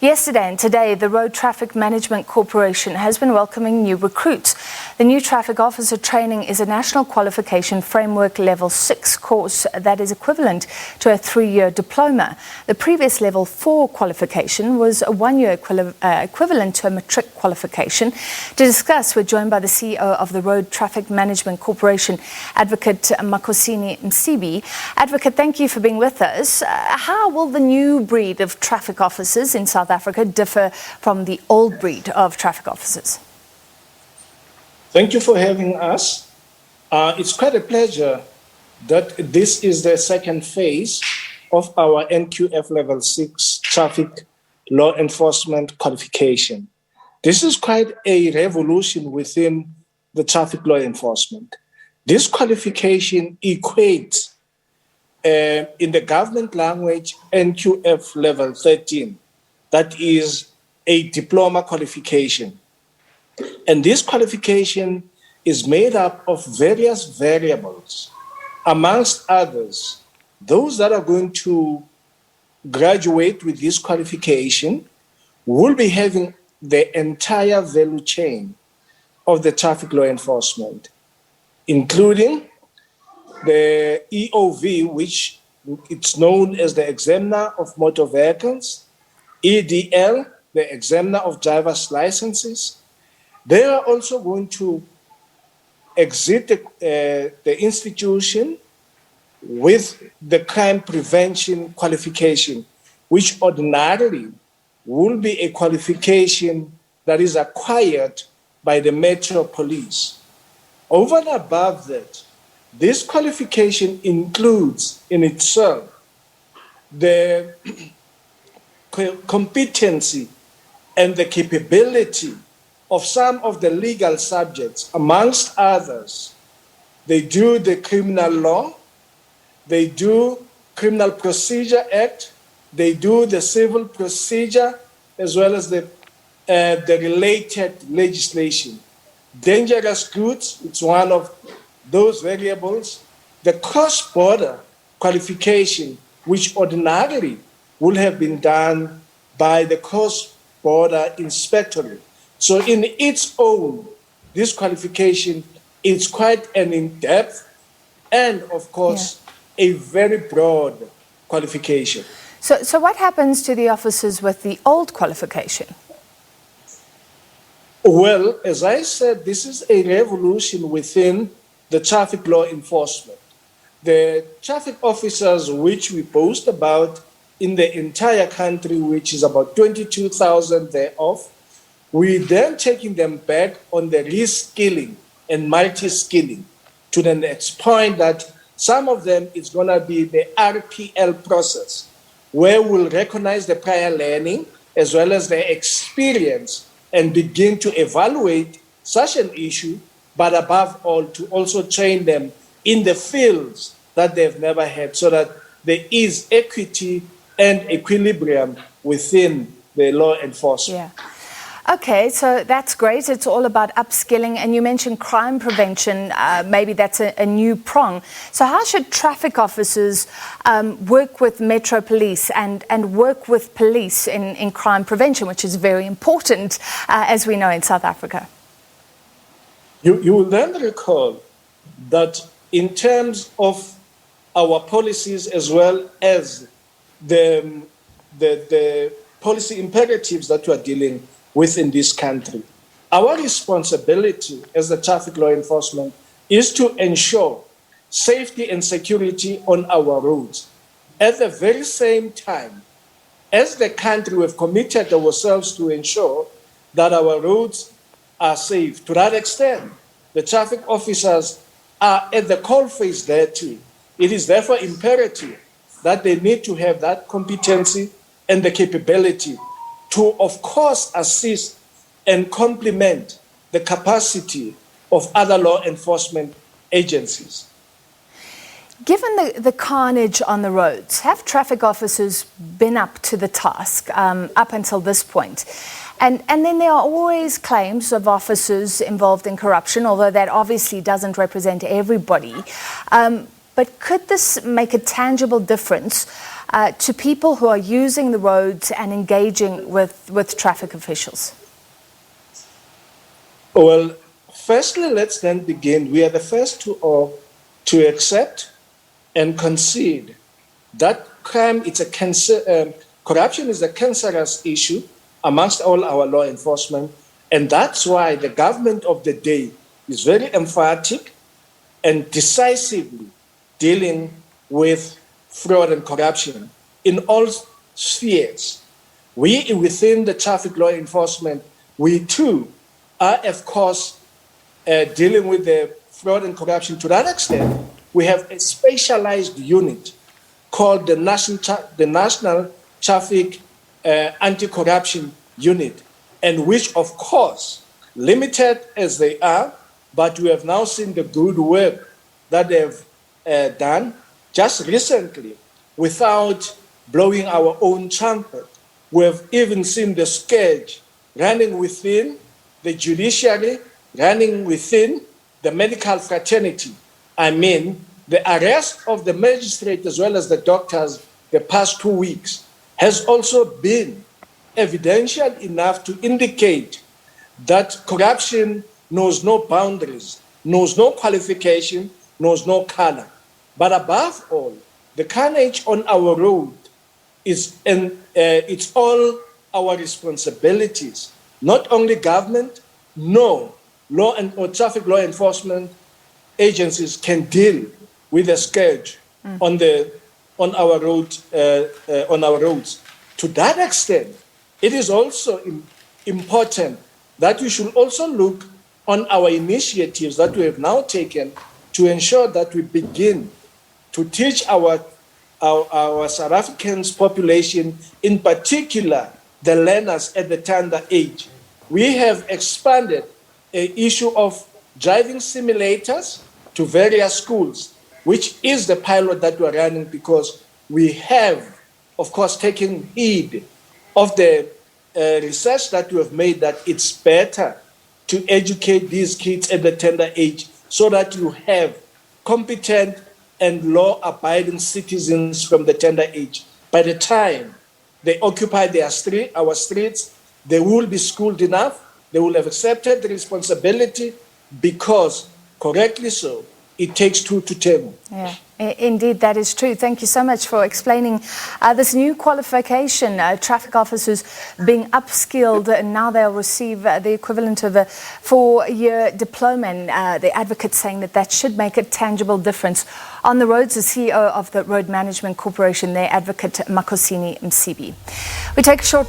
Yesterday and today, the Road Traffic Management Corporation has been welcoming new recruits. The new traffic officer training is a National Qualification Framework Level 6 course that is equivalent to a 3-year diploma. The previous Level 4 qualification was a 1-year equivalent to a matric qualification. To discuss, we're joined by the CEO of the Road Traffic Management Corporation, Advocate Makhosini Msibi. Advocate, thank you for being with us. How will the new breed of traffic officers in South Africa differ from the old breed of traffic officers? Thank you for having us. It's quite a pleasure that this is the second phase of our NQF Level 6 Traffic Law Enforcement Qualification. This is quite a revolution within the traffic law enforcement. This qualification equates, in the government language, NQF Level 13. That is a diploma qualification. And this qualification is made up of various variables. Amongst others, those that are going to graduate with this qualification will be having the entire value chain of the traffic law enforcement, including the EOV, which it's known as the Examiner of Motor Vehicles, EDL, the Examiner of Driver's Licenses. They are also going to exit the institution with the crime prevention qualification, which ordinarily will be a qualification that is acquired by the Metro Police. Over and above that, this qualification includes in itself the competency and the capability of some of the legal subjects. Amongst others, they do the criminal law, they do Criminal Procedure Act, they do the civil procedure, as well as the related legislation. Dangerous goods, it's one of those variables. The cross-border qualification, which ordinarily will have been done by the cross-border inspectorate. So in its own, this qualification is quite an in-depth and, of course, a very broad qualification. So what happens to the officers with the old qualification? Well, as I said, this is a revolution within the traffic law enforcement. The traffic officers which we boast about in the entire country, which is about 22,000 thereof, we then taking them back on the reskilling and multi-skilling to the next point that some of them is going to be the RPL process, where we'll recognize the prior learning as well as the experience and begin to evaluate such an issue, but above all, to also train them in the fields that they've never had so that there is equity and equilibrium within the law enforcement. Yeah. Okay, so that's great. It's all about upskilling. And you mentioned crime prevention. Maybe that's a new prong. So how should traffic officers work with Metro Police and work with police in crime prevention, which is very important, as we know, in South Africa? You will then recall that in terms of our policies as well as the policy imperatives that we are dealing within this country, our responsibility as the traffic law enforcement is to ensure safety and security on our roads. At the very same time, as the country, we've committed ourselves to ensure that our roads are safe. To that extent, the traffic officers are at the coalface there too. It is therefore imperative that they need to have that competency and the capability to, of course, assist and complement the capacity of other law enforcement agencies. Given the carnage on the roads, have traffic officers been up to the task up until this point? And then there are always claims of officers involved in corruption, although that obviously doesn't represent everybody. but could this make a tangible difference to people who are using the roads and engaging with traffic officials? Well, firstly, let's then begin. We are the first to accept and concede that crime, it's a cancer, corruption is a cancerous issue amongst all our law enforcement, and that's why the government of the day is very emphatic and decisively dealing with fraud and corruption in all spheres. We, within the traffic law enforcement, we too are, of course, dealing with the fraud and corruption. To that extent, we have a specialized unit called the National Traffic Anti-Corruption Unit, and which, of course, limited as they are, but we have now seen the good work that they've done just recently without blowing our own trumpet. We have even seen the scourge running within the judiciary, running within the medical fraternity. I mean, the arrest of the magistrate as well as the doctors the past 2 weeks has also been evidential enough to indicate that corruption knows no boundaries, knows no qualification, knows no color. But above all, the carnage on our road it's all our responsibilities. Not only government, no, law and or traffic law enforcement agencies can deal with the scourge on our roads. To that extent, it is also important that we should also look on our initiatives that we have now taken to ensure that we begin to teach our South Africans population, in particular the learners at the tender age. We have expanded an issue of driving simulators to various schools, which is the pilot that we're running, because we have, of course, taken heed of the research that we have made that it's better to educate these kids at the tender age so that you have competent and law-abiding citizens from the tender age. By the time they occupy our streets, they will be schooled enough, they will have accepted the responsibility, because, correctly so, it takes two to tango. Yeah, indeed, that is true. Thank you so much for explaining this new qualification. Traffic officers being upskilled, and now they'll receive the equivalent of a 4-year diploma. And the advocate saying that should make a tangible difference on the roads. The CEO of the Road Management Corporation, their advocate Makhosini Msibi. We take a short